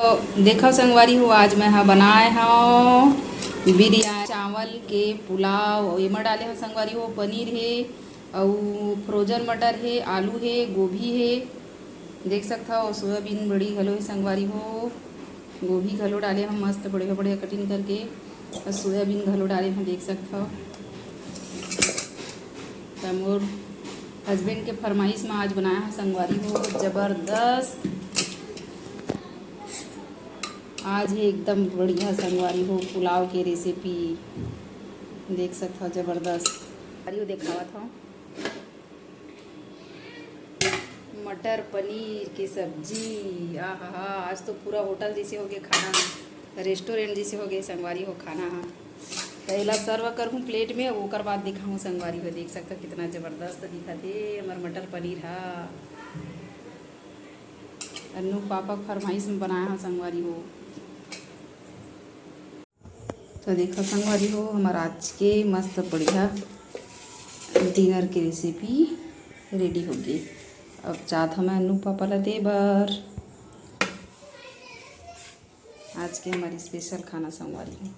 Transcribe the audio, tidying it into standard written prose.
देखो संगवारी हो, आज मैं बनाए हूँ बिरयानी चावल के पुलाव। एमा डाले हो संगवारी हो पनीर है और फ्रोजन मटर है, आलू है, गोभी है, देख सकता हो सोयाबीन बड़ी घलो है संगवारी हो। गोभी घलो डाले हम मस्त बढ़िया बढ़िया कटिंग करके और सोयाबीन घलो डाले हम, देख सकता हो। तो मोर हस्बैंड के फरमाइश में आज बनाया है संगवारी हो ज़बरदस्त। आज है एकदम बढ़िया संगवारी हो पुलाव की रेसिपी, देख सकते हो ज़बरदस्त। संगवारी हो दिखावत हूँ मटर पनीर की सब्जी। आहा, आज तो पूरा होटल जैसे हो गए खाना, रेस्टोरेंट जैसे हो गए संगवारी हो खाना। हाँ, पहला सर्व करूँ प्लेट में, ओकर बाद दिखाऊँ संगवारी हो। देख सकते हो कितना ज़बरदस्त दिखते हमार मटर पनीर। हाँ, अन्नू पापा फरमाइश में बनाया है संगवारी हो। तो देखो संगवारी हो हमारा आज के मस्त बढ़िया डिनर की रेसिपी रेडी हो गई। अब चाहत हमें अन्नू पापा ला दे बर आज के हमारी स्पेशल खाना संगवारी हो।